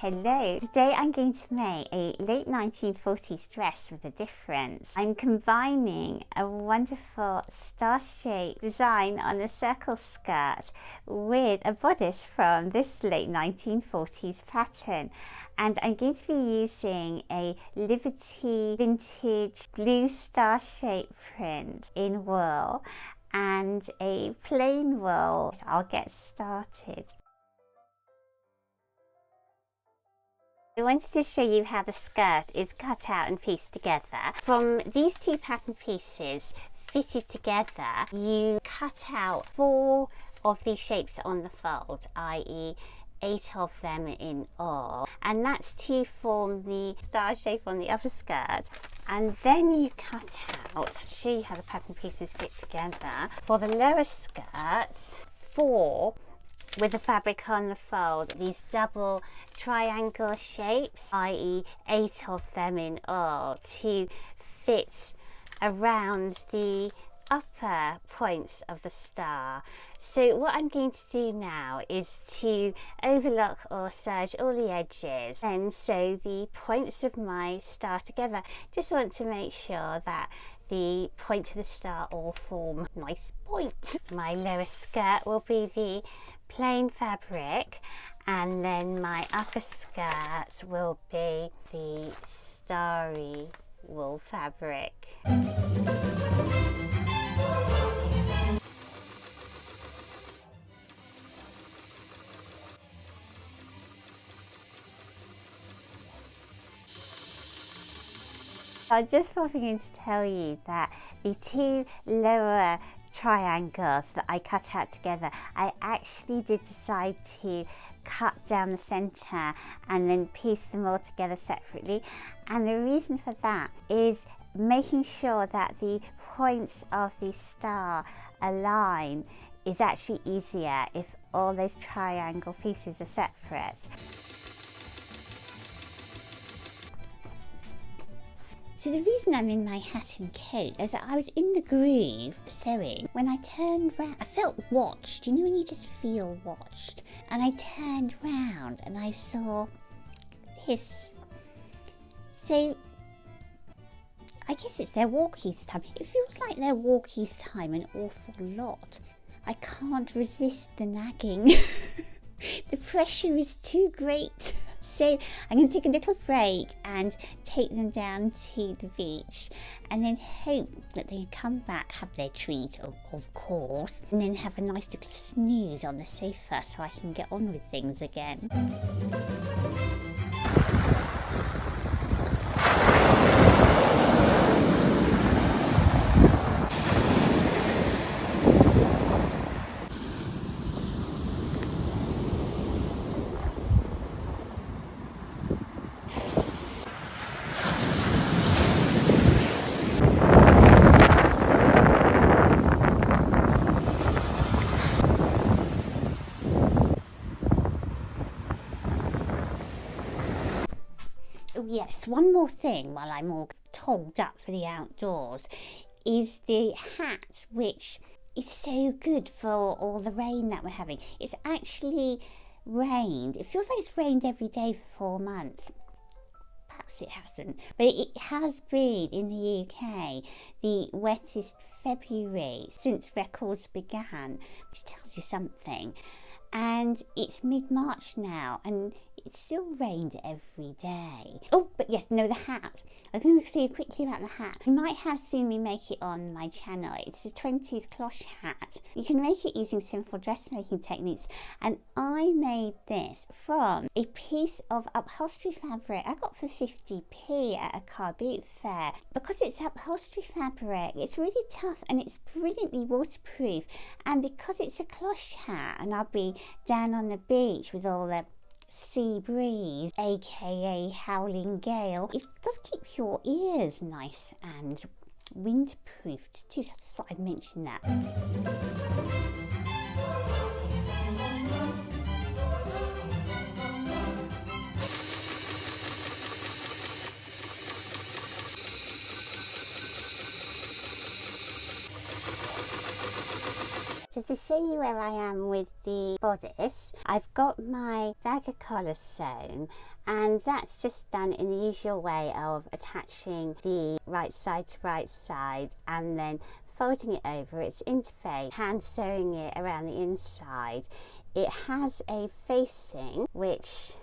Hello, today I'm going to make a late 1940s dress with a difference. I'm combining a wonderful star-shaped design on a circle skirt with a bodice from this late 1940s pattern. And I'm going to be using a Liberty vintage blue star-shaped print in wool and a plain wool. I'll get started. I wanted to show you how the skirt is cut out and pieced together. From these two pattern pieces fitted together, you cut out 4 of these shapes on the fold, i.e. 8 of them in all, and that's to form the star shape on the upper skirt. And then you cut out, show you how the pattern pieces fit together, for the lower skirt, 4 with the fabric on the fold, these double triangle shapes, i.e. 8 of them in all, to fit around the upper points of the star. So what I'm going to do now is to overlock or serge all the edges and sew the points of my star together. Just want to make sure that the point of the star all form nice points. My lower skirt will be the plain fabric, and then my upper skirt will be the starry wool fabric. I'm just popping in to tell you that the 2 lower triangles that I cut out together, I actually did decide to cut down the centre and then piece them all together separately. And the reason for that is making sure that the points of the star align is actually easier if all those triangle pieces are separate. So the reason I'm in my hat and coat is that I was in the groove sewing. When I turned round, I felt watched. You know when you just feel watched? And I turned round and I saw this. So I guess it's their walkies time. It feels like their walkies time an awful lot. I can't resist the nagging. The pressure is too great. So I'm going to take a little break and take them down to the beach and then hope that they come back, have their treat, of course, and then have a nice little snooze on the sofa so I can get on with things again. Oh yes, one more thing while I'm all togged up for the outdoors is the hat, which is so good for all the rain that we're having. It's actually rained. It feels like it's rained every day for 4 months. Perhaps it hasn't, but it has been in the UK the wettest February since records began, which tells you something. And it's mid-March now and it still rained every day. Oh, but yes, no, the hat. I was going to say quickly about the hat. You might have seen me make it on my channel. It's a 20s cloche hat. You can make it using simple dressmaking techniques, and I made this from a piece of upholstery fabric I got for 50p at a car boot fair. Because it's upholstery fabric, it's really tough and it's brilliantly waterproof, and because it's a cloche hat and I'll be down on the beach with all the sea breeze, aka howling gale, it does keep your ears nice and windproofed too, so I just thought I'd mention that. So to show you where I am with the bodice, I've got my dagger collar sewn, and that's just done in the usual way of attaching the right side to right side and then folding it over. It's interface, hand sewing it around the inside. It has a facing which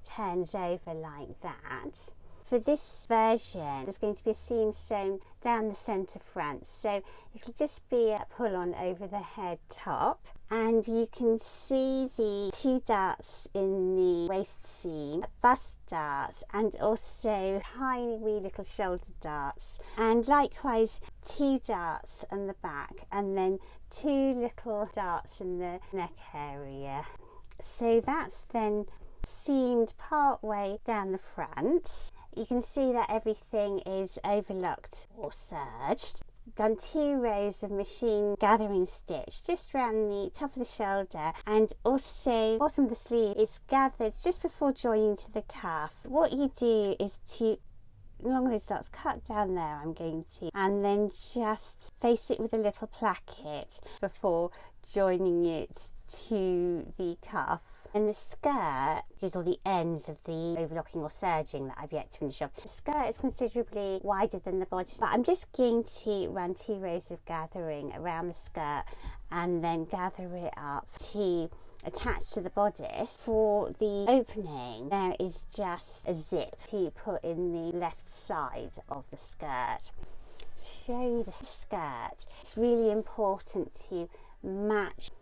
turns over like that. For this version, there's going to be a seam sewn down the centre front, so it'll just be a pull on over the head top, and you can see the 2 darts in the waist seam, bust darts, and also tiny wee little shoulder darts, and likewise 2 darts on the back, and then 2 little darts in the neck area. So that's then seamed part way down the front. You can see that everything is overlocked or serged. Done 2 rows of machine gathering stitch just around the top of the shoulder, and also bottom of the sleeve is gathered just before joining to the cuff. What you do is to, along those dots, cut down there, I'm going to, and then just face it with a little placket before joining it to the cuff. And the skirt is all the ends of the overlocking or serging that I've yet to finish off. The skirt is considerably wider than the bodice, but I'm just going to run 2 rows of gathering around the skirt and then gather it up to attach to the bodice. For the opening, there is just a zip to put in the left side of the skirt. To show you the skirt, it's really important to match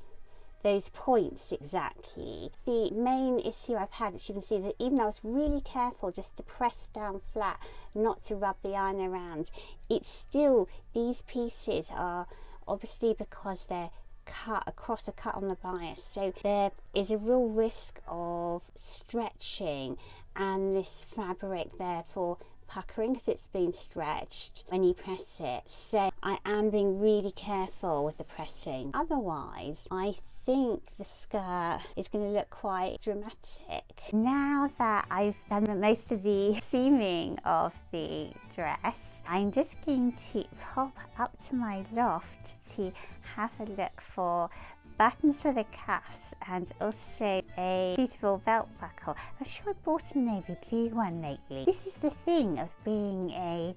those points exactly. The main issue I've had, which you can see, that even though I was really careful just to press down flat, not to rub the iron around, it's still, these pieces are obviously, because they're cut across a cut on the bias, so there is a real risk of stretching and this fabric therefore puckering because it's been stretched when you press it. So I am being really careful with the pressing. Otherwise, I think the skirt is going to look quite dramatic. Now that I've done most of the seaming of the dress, I'm just going to pop up to my loft to have a look for buttons for the cuffs and also a suitable belt buckle. I'm sure I bought a navy blue one lately. This is the thing of being a,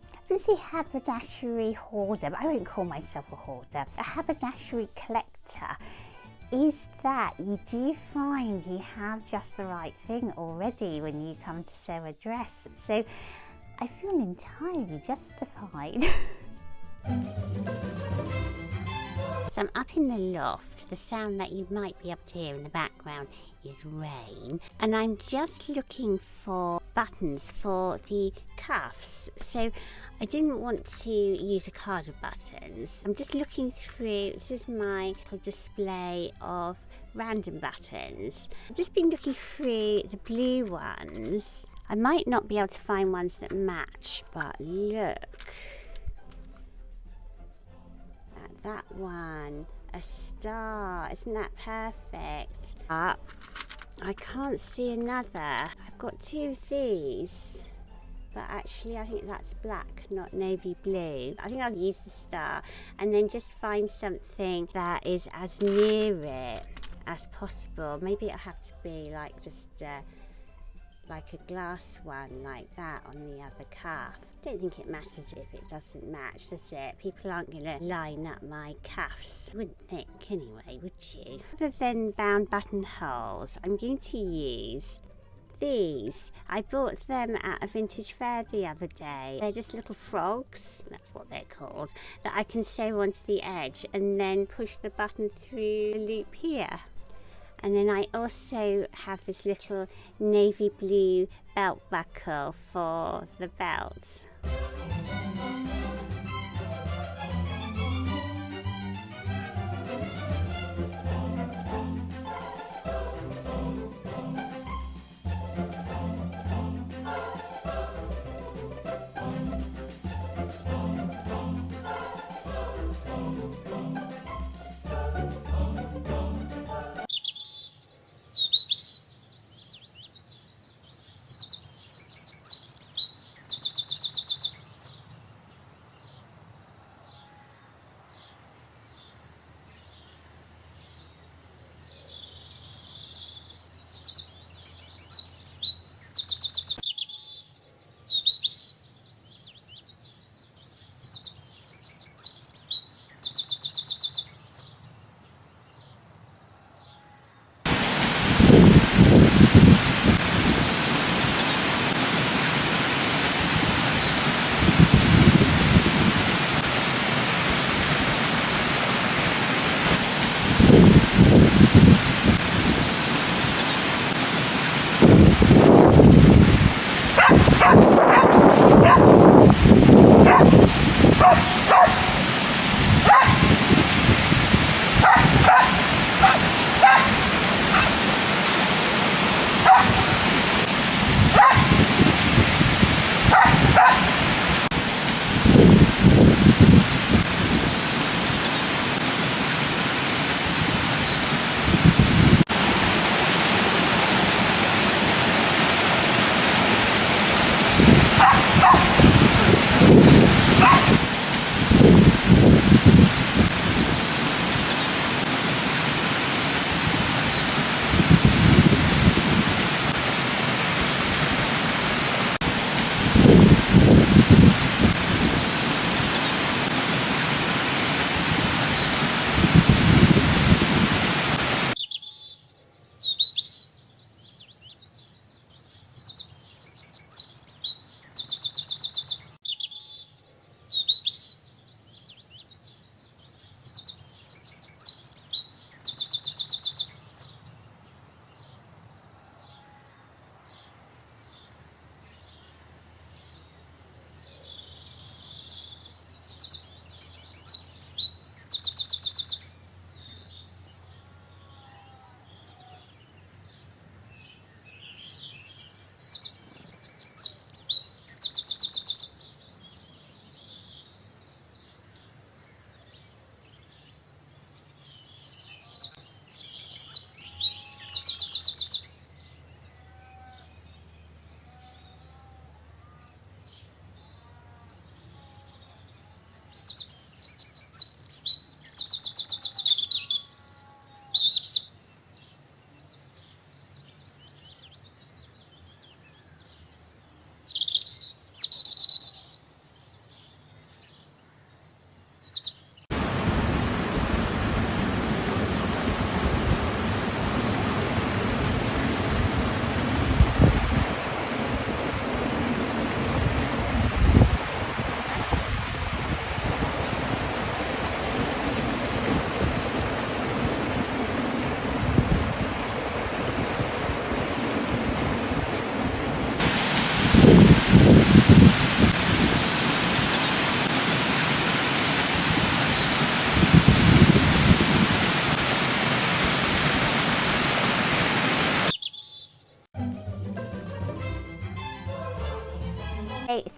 I was going to say haberdashery hoarder, but I won't call myself a hoarder. A haberdashery collector is that you do find you have just the right thing already when you come to sew a dress. So I feel entirely justified. So I'm up in the loft. The sound that you might be able to hear in the background is rain, and I'm just looking for buttons for the cuffs. So I didn't want to use a card of buttons. I'm just looking through, this is my little display of random buttons. I've just been looking through the blue ones. I might not be able to find ones that match, but look. That one, a star, isn't that perfect? But I can't see another. I've got 2 of these, but actually I think that's black, not navy blue. I think I'll use the star and then just find something that is as near it as possible. Maybe it'll have to be like just like a glass one like that on the other cuff. I don't think it matters if it doesn't match, does it? People aren't going to line up my cuffs, wouldn't think anyway, would you? Other than bound buttonholes, I'm going to use these. I bought them at a vintage fair the other day. They're just little frogs, that's what they're called, that I can sew onto the edge and then push the button through the loop here. And then I also have this little navy blue belt buckle for the belt.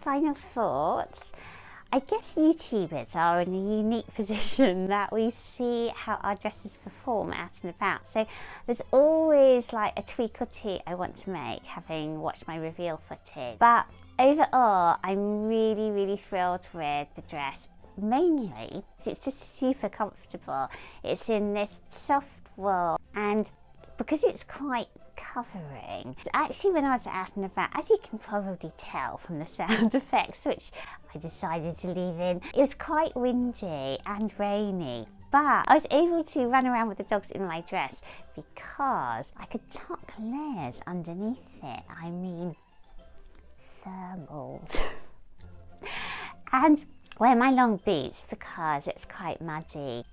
Final thoughts. I guess YouTubers are in a unique position that we see how our dresses perform out and about. So there's always like a tweak or two I want to make, having watched my reveal footage. But overall, I'm really thrilled with the dress. Mainly, it's just super comfortable. It's in this soft wool, and because it's quite covering. Actually, when I was out and about, as you can probably tell from the sound effects, which I decided to leave in, it was quite windy and rainy. But I was able to run around with the dogs in my dress because I could tuck layers underneath it. I mean, thermals. And wear my long boots because it's quite muddy.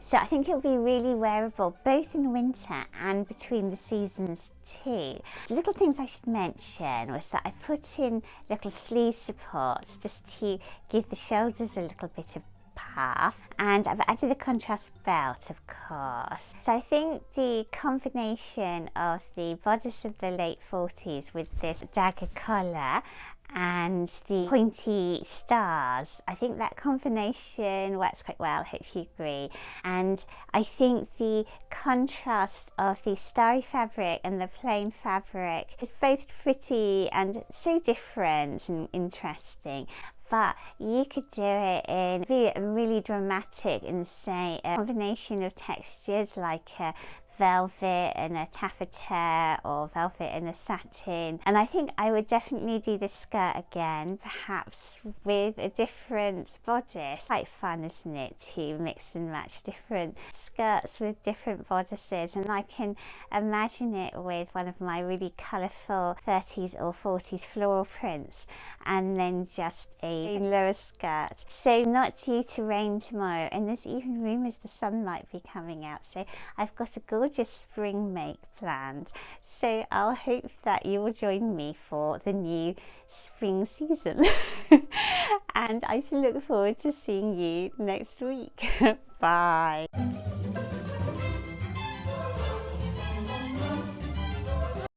So I think it'll be really wearable both in winter and between the seasons too. The little things I should mention was that I put in little sleeve supports just to give the shoulders a little bit of puff, and I've added the contrast belt, of course. So I think the combination of the bodice of the late 40s with this dagger collar and the pointy stars, I think that combination works quite well. I hope you agree. And I think the contrast of the starry fabric and the plain fabric is both pretty and so different and interesting. But you could do it in really dramatic and say a combination of textures like a velvet and a taffeta or velvet and a satin. And I think I would definitely do the skirt again, perhaps with a different bodice. Quite fun, isn't it, to mix and match different skirts with different bodices, and I can imagine it with one of my really colourful 30s or 40s floral prints and then just a lower skirt. So not due to rain tomorrow, and there's even rumours the sun might be coming out, so I've got a gorgeous spring make planned. So I'll hope that you will join me for the new spring season. And I shall look forward to seeing you next week. Bye.